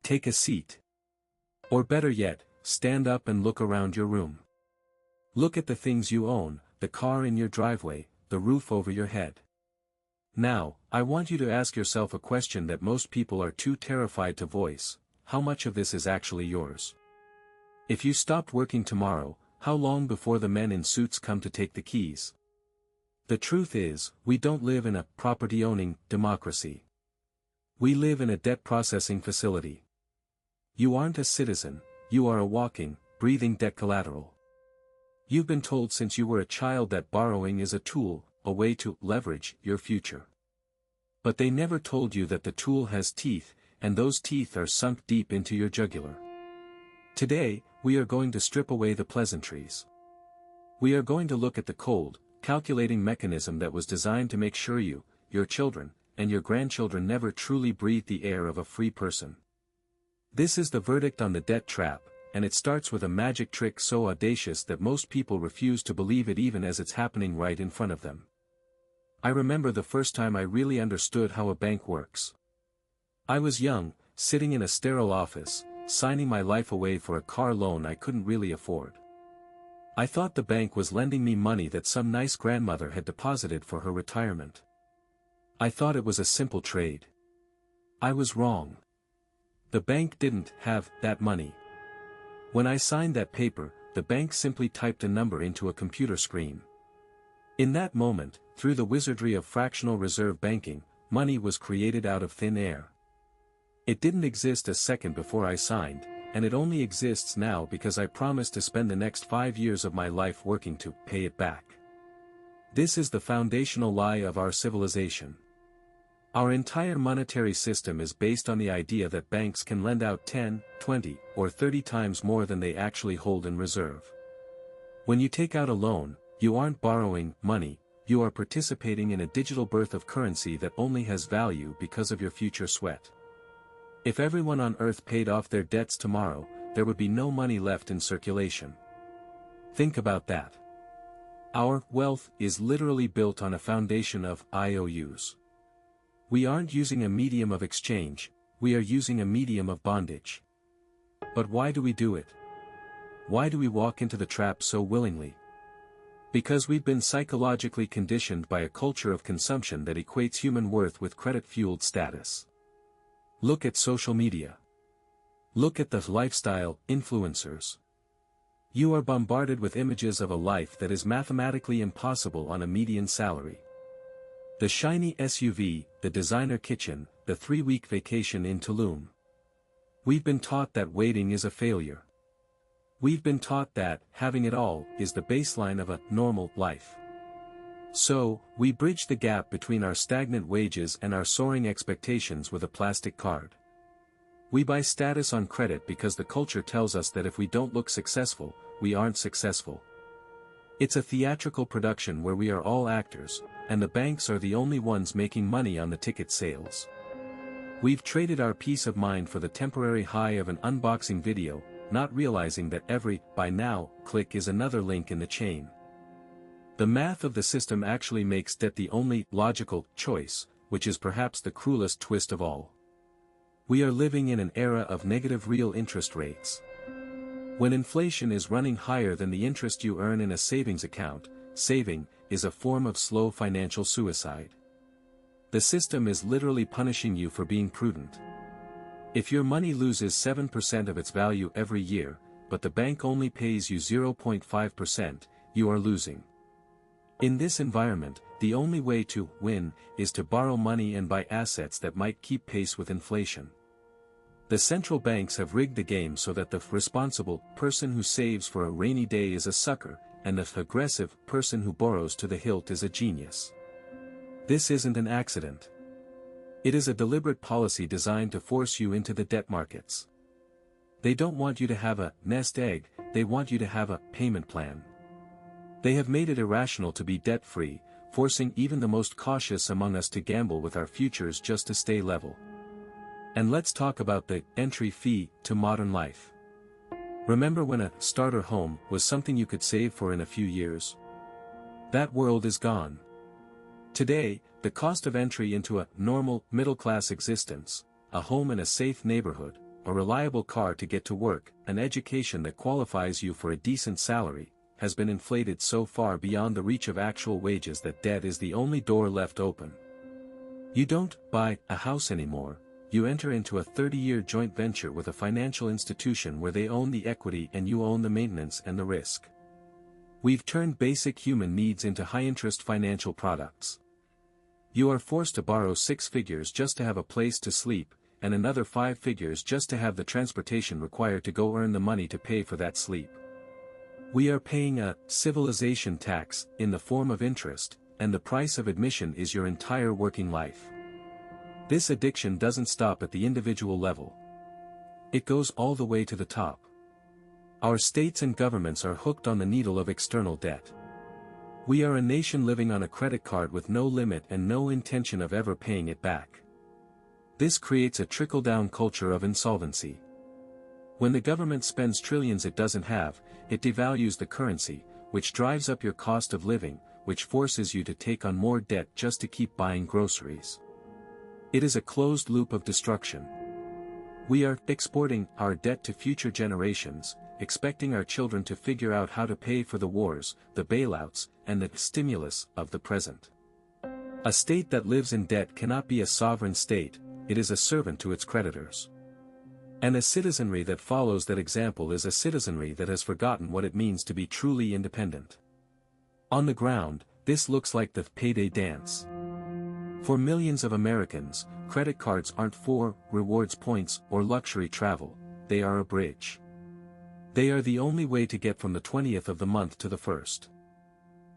Take a seat. Or better yet, stand up and look around your room. Look at the things you own, the car in your driveway, the roof over your head. Now, I want you to ask yourself a question that most people are too terrified to voice: how much of this is actually yours? If you stopped working tomorrow, how long before the men in suits come to take the keys? The truth is, we don't live in a property-owning democracy. We live in a debt processing facility. You aren't a citizen, you are a walking, breathing debt collateral. You've been told since you were a child that borrowing is a tool, a way to leverage your future. But they never told you that the tool has teeth, and those teeth are sunk deep into your jugular. Today, we are going to strip away the pleasantries. We are going to look at the cold, calculating mechanism that was designed to make sure you, your children, and your grandchildren never truly breathe the air of a free person. This is the verdict on the debt trap, and it starts with a magic trick so audacious that most people refuse to believe it even as it's happening right in front of them. I remember the first time I really understood how a bank works. I was young, sitting in a sterile office, signing my life away for a car loan I couldn't really afford. I thought the bank was lending me money that some nice grandmother had deposited for her retirement. I thought it was a simple trade. I was wrong. The bank didn't have that money. When I signed that paper, the bank simply typed a number into a computer screen. In that moment, through the wizardry of fractional reserve banking, money was created out of thin air. It didn't exist a second before I signed, and it only exists now because I promised to spend the next 5 years of my life working to pay it back. This is the foundational lie of our civilization. Our entire monetary system is based on the idea that banks can lend out 10, 20, or 30 times more than they actually hold in reserve. When you take out a loan, you aren't borrowing money, you are participating in a digital birth of currency that only has value because of your future sweat. If everyone on Earth paid off their debts tomorrow, there would be no money left in circulation. Think about that. Our wealth is literally built on a foundation of IOUs. We aren't using a medium of exchange, we are using a medium of bondage. But why do we do it? Why do we walk into the trap so willingly? Because we've been psychologically conditioned by a culture of consumption that equates human worth with credit-fueled status. Look at social media. Look at the lifestyle influencers. You are bombarded with images of a life that is mathematically impossible on a median salary. The shiny SUV, the designer kitchen, the 3-week vacation in Tulum. We've been taught that waiting is a failure. We've been taught that having it all is the baseline of a normal life. So, we bridge the gap between our stagnant wages and our soaring expectations with a plastic card. We buy status on credit because the culture tells us that if we don't look successful, we aren't successful. It's a theatrical production where we are all actors, and the banks are the only ones making money on the ticket sales. We've traded our peace of mind for the temporary high of an unboxing video, not realizing that every "buy now" click is another link in the chain. The math of the system actually makes debt the only logical choice, which is perhaps the cruelest twist of all. We are living in an era of negative real interest rates. When inflation is running higher than the interest you earn in a savings account, saving is a form of slow financial suicide. The system is literally punishing you for being prudent. If your money loses 7% of its value every year, but the bank only pays you 0.5%, you are losing. In this environment, the only way to win is to borrow money and buy assets that might keep pace with inflation. The central banks have rigged the game so that the responsible person who saves for a rainy day is a sucker, and the aggressive person who borrows to the hilt is a genius. This isn't an accident. It is a deliberate policy designed to force you into the debt markets. They don't want you to have a nest egg, they want you to have a payment plan. They have made it irrational to be debt-free, forcing even the most cautious among us to gamble with our futures just to stay level. And let's talk about the entry fee to modern life. Remember when a starter home was something you could save for in a few years? That world is gone. Today, the cost of entry into a normal, middle-class existence, a home in a safe neighborhood, a reliable car to get to work, an education that qualifies you for a decent salary, has been inflated so far beyond the reach of actual wages that debt is the only door left open. You don't buy a house anymore, you enter into a 30-year joint venture with a financial institution where they own the equity and you own the maintenance and the risk. We've turned basic human needs into high-interest financial products. You are forced to borrow 6 figures just to have a place to sleep, and another 5 figures just to have the transportation required to go earn the money to pay for that sleep. We are paying a civilization tax in the form of interest, and the price of admission is your entire working life. This addiction doesn't stop at the individual level. It goes all the way to the top. Our states and governments are hooked on the needle of external debt. We are a nation living on a credit card with no limit and no intention of ever paying it back. This creates a trickle-down culture of insolvency. When the government spends trillions it doesn't have, it devalues the currency, which drives up your cost of living, which forces you to take on more debt just to keep buying groceries. It is a closed loop of destruction. We are exporting our debt to future generations, expecting our children to figure out how to pay for the wars, the bailouts, and the stimulus of the present. A state that lives in debt cannot be a sovereign state, it is a servant to its creditors. And a citizenry that follows that example is a citizenry that has forgotten what it means to be truly independent. On the ground, this looks like the payday dance. For millions of Americans, credit cards aren't for rewards points or luxury travel, they are a bridge. They are the only way to get from the 20th of the month to the 1st.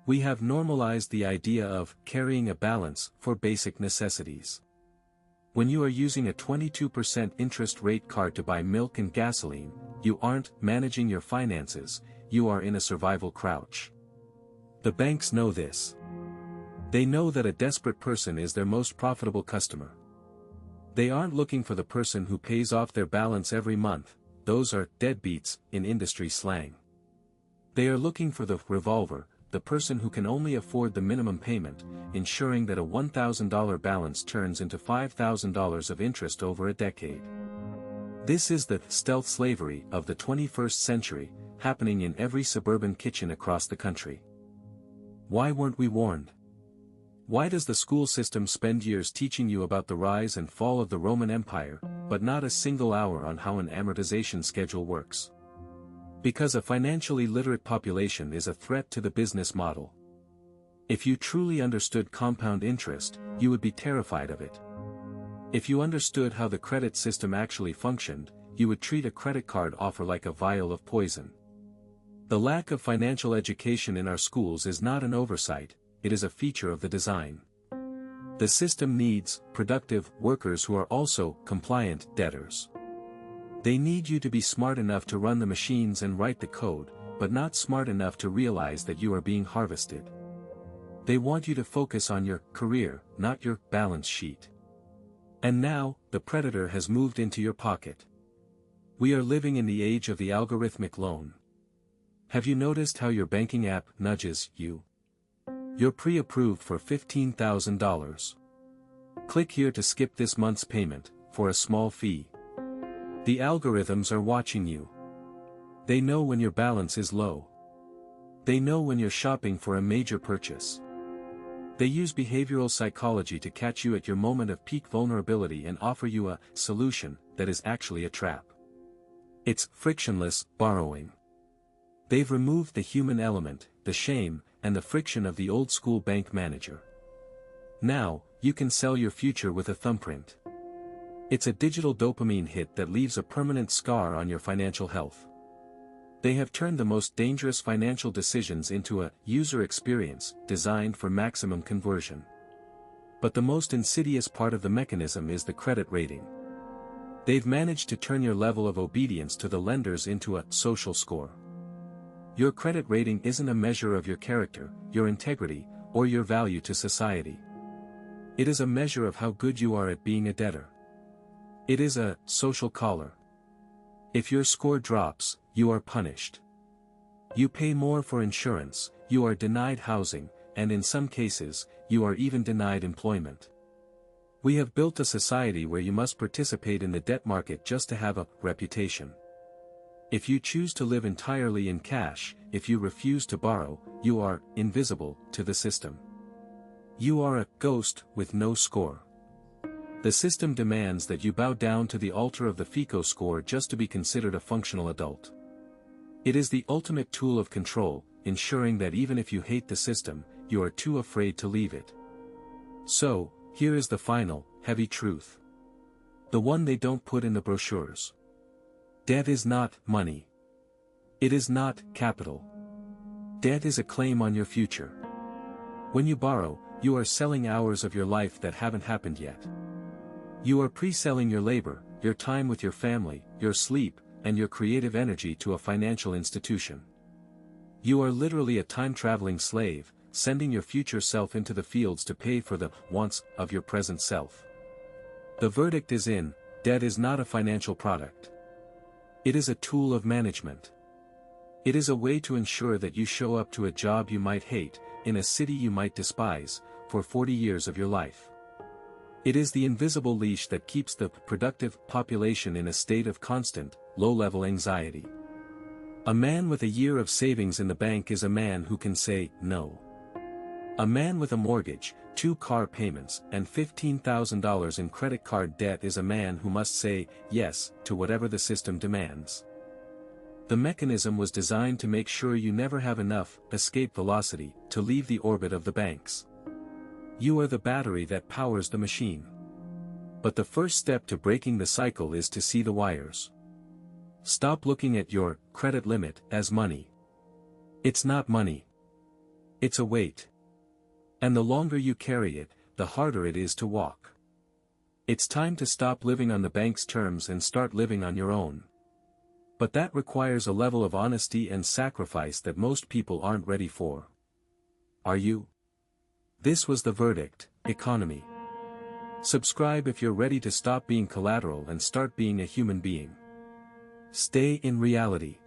We have normalized the idea of carrying a balance for basic necessities. When you are using a 22% interest rate card to buy milk and gasoline, you aren't managing your finances, you are in a survival crouch. The banks know this. They know that a desperate person is their most profitable customer. They aren't looking for the person who pays off their balance every month, those are deadbeats in industry slang. They are looking for the revolver, the person who can only afford the minimum payment, ensuring that a $1,000 balance turns into $5,000 of interest over a decade. This is the stealth slavery of the 21st century, happening in every suburban kitchen across the country. Why weren't we warned? Why does the school system spend years teaching you about the rise and fall of the Roman Empire, but not a single hour on how an amortization schedule works? Because a financially literate population is a threat to the business model. If you truly understood compound interest, you would be terrified of it. If you understood how the credit system actually functioned, you would treat a credit card offer like a vial of poison. The lack of financial education in our schools is not an oversight, it is a feature of the design. The system needs productive workers who are also compliant debtors. They need you to be smart enough to run the machines and write the code, but not smart enough to realize that you are being harvested. They want you to focus on your career, not your balance sheet. And now, the predator has moved into your pocket. We are living in the age of the algorithmic loan. Have you noticed how your banking app nudges you? You're pre-approved for $15,000. Click here to skip this month's payment, for a small fee. The algorithms are watching you. They know when your balance is low. They know when you're shopping for a major purchase. They use behavioral psychology to catch you at your moment of peak vulnerability and offer you a solution that is actually a trap. It's frictionless borrowing. They've removed the human element, the shame, and the friction of the old-school bank manager. Now, you can sell your future with a thumbprint. It's a digital dopamine hit that leaves a permanent scar on your financial health. They have turned the most dangerous financial decisions into a user experience designed for maximum conversion. But the most insidious part of the mechanism is the credit rating. They've managed to turn your level of obedience to the lenders into a social score. Your credit rating isn't a measure of your character, your integrity, or your value to society. It is a measure of how good you are at being a debtor. It is a social collar. If your score drops, you are punished. You pay more for insurance, you are denied housing, and in some cases, you are even denied employment. We have built a society where you must participate in the debt market just to have a reputation. If you choose to live entirely in cash, if you refuse to borrow, you are invisible to the system. You are a ghost with no score. The system demands that you bow down to the altar of the FICO score just to be considered a functional adult. It is the ultimate tool of control, ensuring that even if you hate the system, you are too afraid to leave it. So, here is the final, heavy truth. The one they don't put in the brochures. Debt is not money. It is not capital. Debt is a claim on your future. When you borrow, you are selling hours of your life that haven't happened yet. You are pre-selling your labor, your time with your family, your sleep, and your creative energy to a financial institution. You are literally a time-traveling slave, sending your future self into the fields to pay for the wants of your present self. The verdict is in: debt is not a financial product. It is a tool of management. It is a way to ensure that you show up to a job you might hate, in a city you might despise, for 40 years of your life. It is the invisible leash that keeps the productive population in a state of constant, low-level anxiety. A man with a year of savings in the bank is a man who can say no. A man with a mortgage, 2 car payments, and $15,000 in credit card debt is a man who must say yes to whatever the system demands. The mechanism was designed to make sure you never have enough escape velocity to leave the orbit of the banks. You are the battery that powers the machine. But the first step to breaking the cycle is to see the wires. Stop looking at your credit limit as money. It's not money. It's a weight. And the longer you carry it, the harder it is to walk. It's time to stop living on the bank's terms and start living on your own. But that requires a level of honesty and sacrifice that most people aren't ready for. Are you? This was the verdict: economy. Subscribe if you're ready to stop being collateral and start being a human being. Stay in reality.